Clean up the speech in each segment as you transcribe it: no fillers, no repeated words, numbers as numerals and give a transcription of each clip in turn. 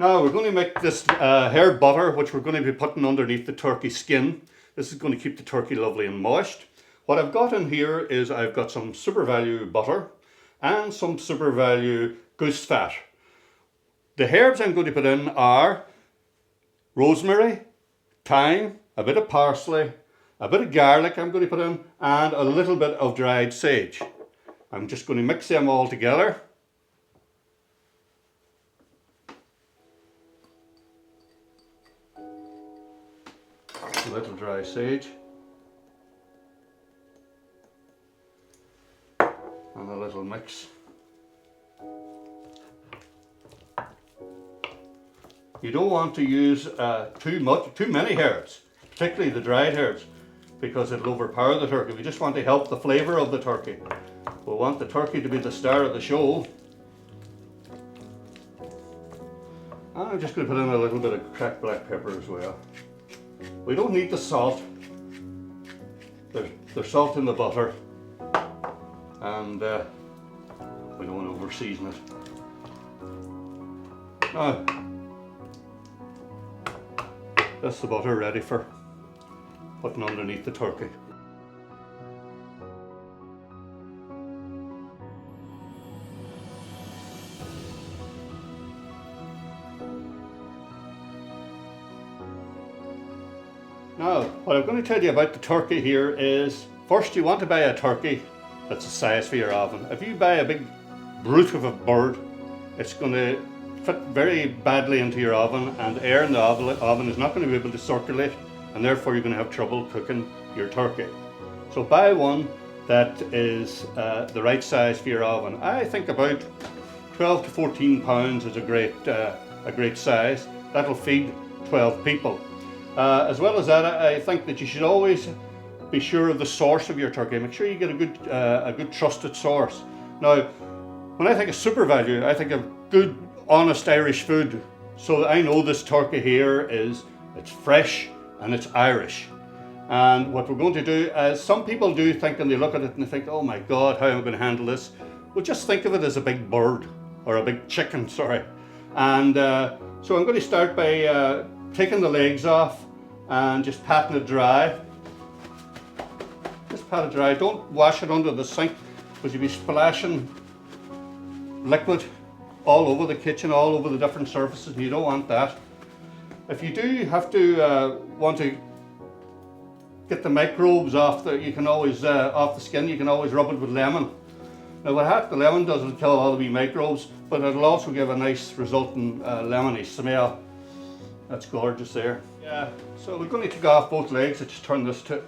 Now we're going to make this herb butter, which we're going to be putting underneath the turkey skin. This is going to keep the turkey lovely and moist. What I've got in here is I've got some super value butter and some super value goose fat. The herbs I'm going to put in are rosemary, thyme, a bit of parsley, a bit of garlic I'm going to put in, and a little bit of dried sage. I'm just going to mix them all together. A little dry sage. And a little mix. You don't want to use too many herbs, particularly the dried herbs, because it'll overpower the turkey. We just want to help the flavour of the turkey. We want the turkey to be the star of the show. And I'm just going to put in a little bit of cracked black pepper as well. We don't need the salt. There's salt in the butter, and we don't want to over season it. Now, that's the butter ready for putting underneath the turkey. Now, what I'm going to tell you about the turkey here is, first you want to buy a turkey that's the size for your oven. If you buy a big brute of a bird, it's going to fit very badly into your oven, and air in the oven is not going to be able to circulate, and therefore you're going to have trouble cooking your turkey. So buy one that is the right size for your oven. I think about 12 to 14 pounds is a great size. That'll feed 12 people. As well as that, I think that you should always be sure of the source of your turkey. Make sure you get a good trusted source. Now, when I think of super value, I think of good, honest Irish food. So I know this turkey here it's fresh and it's Irish. And what we're going to do, as some people do think, and they look at it and they think, oh my God, how am I going to handle this? Well, just think of it as a big bird, or a big chicken, sorry. And so I'm going to start by taking the legs off and just patting it dry. Just pat it dry. Don't wash it under the sink, because you'll be splashing liquid all over the kitchen, all over the different surfaces, and you don't want that. If you do have to want to get the microbes off you can always off the skin, you can always rub it with lemon. Now what the lemon does is kill all the wee microbes, but it'll also give a nice resulting lemony smell. That's gorgeous there. Yeah, so we're going to take off both legs. I just turn this to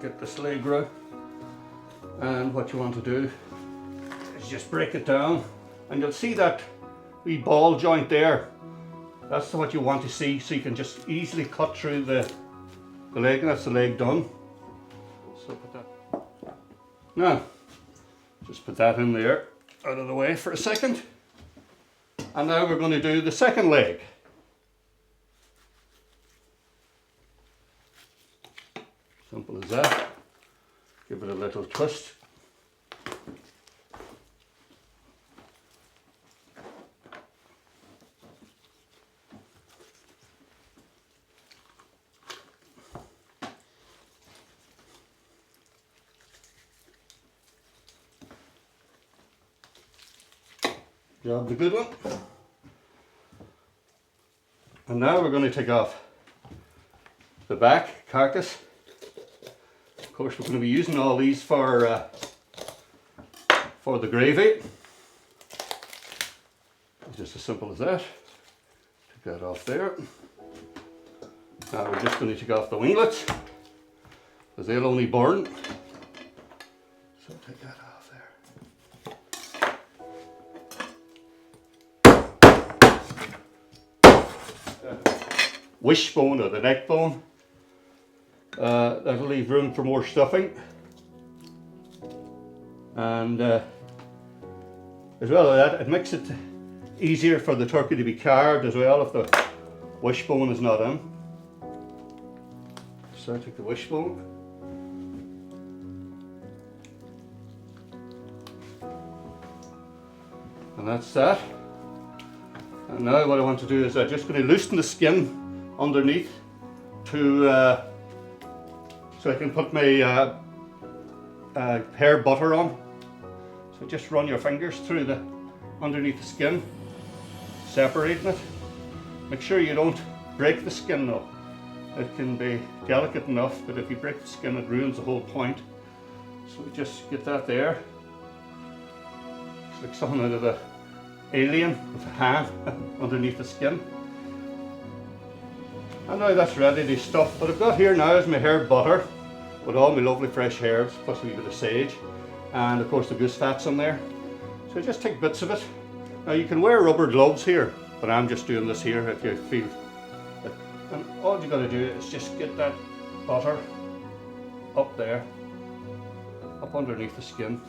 get this leg out. And what you want to do is just break it down, and you'll see that wee ball joint there. That's what you want to see, so you can just easily cut through the leg, and that's the leg done. So put that. Now, just put that in there, out of the way for a second. And now we're going to do the second leg. Simple as that. Give it a little twist. Grab the good one. And now we're going to take off the back carcass. Of course, we're going to be using all these for the gravy. Just as simple as that. Take that off there. Now we're just going to take off the winglets, because they'll only burn. So take that off there. Wishbone, or the neck bone. That'll leave room for more stuffing, and as well as that, it makes it easier for the turkey to be carved as well if the wishbone is not in. So I take the wishbone, and that's that. And now what I want to do is I'm just going to loosen the skin underneath to so I can put my hair butter on. So just run your fingers through the underneath the skin, separating it. Make sure you don't break the skin though. It can be delicate enough, but if you break the skin it ruins the whole point. So we just get that there. It's like something out of the Alien with a hand underneath the skin. And now that's ready to stuff. What I've got here now is my hair butter with all my lovely fresh herbs, plus a wee bit of sage, and of course the goose fat's in there. So just take bits of it. Now you can wear rubber gloves here, but I'm just doing this here if you feel it. And all you got to do is just get that butter up there, up underneath the skin.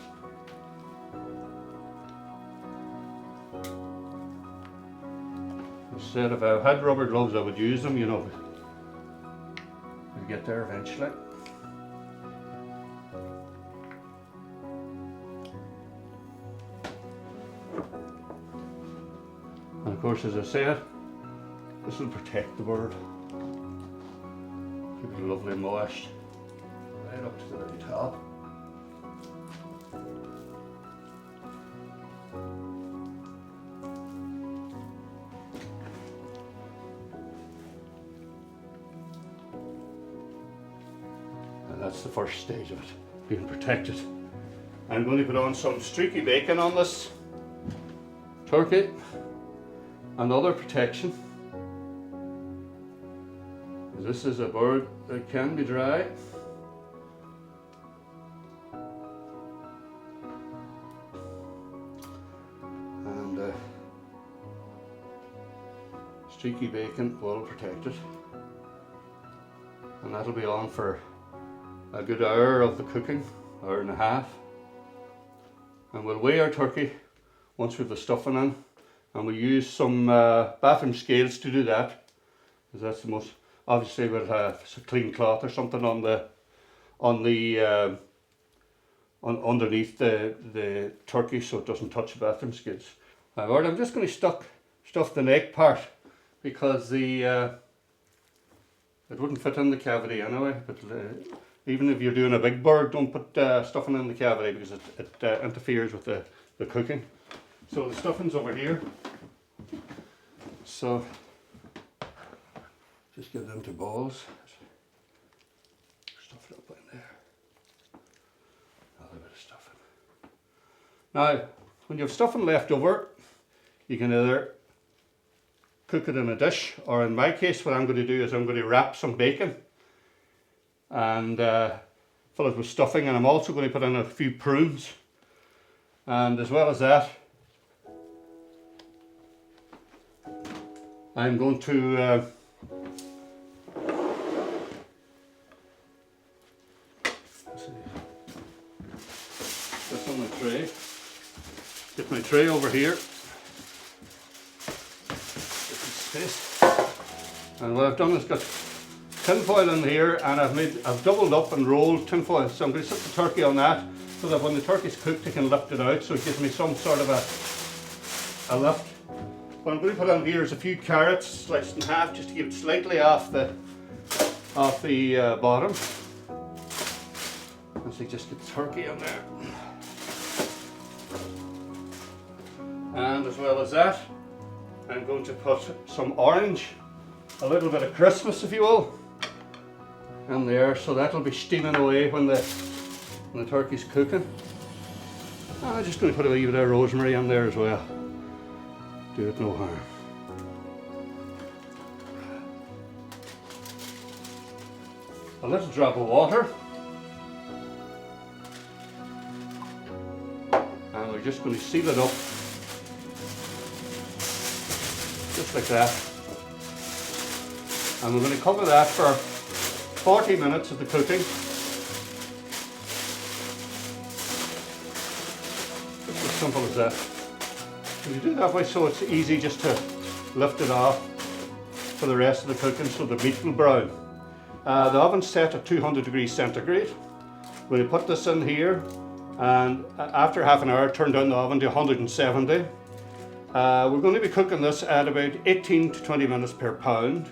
Instead, if I had rubber gloves, I would use them, you know. We'll get there eventually. And of course, as I said, this will protect the bird. Keep it lovely moist, right up to the very top. That's the first stage of it, being protected. I'm going to put on some streaky bacon on this turkey, another protection. This is a bird that can be dry. And streaky bacon will protect it. And that'll be on for a good hour of the cooking, hour and a half. And we'll weigh our turkey once we've the stuffing in, and we'll use some bathroom scales to do that, because that's the most, obviously we'll have a clean cloth or something on the underneath the turkey so it doesn't touch the bathroom scales. Alright, I'm just going to stuff the neck part, because the it wouldn't fit in the cavity anyway, but even if you're doing a big bird, don't put stuffing in the cavity, because it interferes with the cooking. So the stuffing's over here. So just get it into balls. Stuff it up in there. A little bit of stuffing. Now, when you have stuffing left over, you can either cook it in a dish, or in my case, what I'm going to do is I'm going to wrap some bacon and fill it with stuffing, and I'm also going to put in a few prunes, and as well as that I'm going to this on my tray, get my tray over here, and what I've done is got tin foil in here, and I've doubled up and rolled tin foil. So I'm going to set the turkey on that, so that when the turkey's cooked I can lift it out, so it gives me some sort of a lift. What I'm going to put on here is a few carrots sliced in half, just to keep it slightly off the bottom. And so just get the turkey in there. And as well as that, I'm going to put some orange, a little bit of Christmas if you will, in there, so that'll be steaming away when the turkey's cooking. And I'm just going to put a wee bit of rosemary in there as well. Do it no harm. A little drop of water. And we're just going to seal it up. Just like that. And we're going to cover that for 40 minutes of the cooking. Just as simple as that. And you do that way so it's easy just to lift it off for the rest of the cooking, so the meat will brown. The oven's set at 200 degrees centigrade. We'll put this in here, and after half an hour turn down the oven to 170, We're going to be cooking this at about 18 to 20 minutes per pound.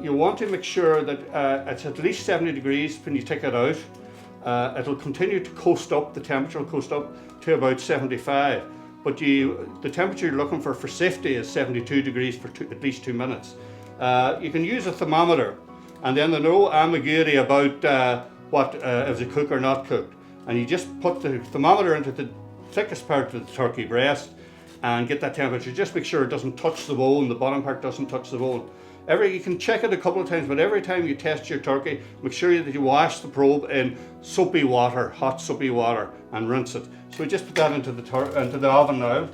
You want to make sure that it's at least 70 degrees when you take it out. It'll continue to coast up, the temperature will coast up to about 75. But the temperature you're looking for safety is 72 degrees for at least 2 minutes. You can use a thermometer, and then there's no ambiguity about if it's cooked or not cooked. And you just put the thermometer into the thickest part of the turkey breast and get that temperature. Just make sure it doesn't touch the bone, the bottom part doesn't touch the bone. You can check it a couple of times, but every time you test your turkey, make sure that you wash the probe in soapy water, hot soapy water, and rinse it. So we just put that into the oven now.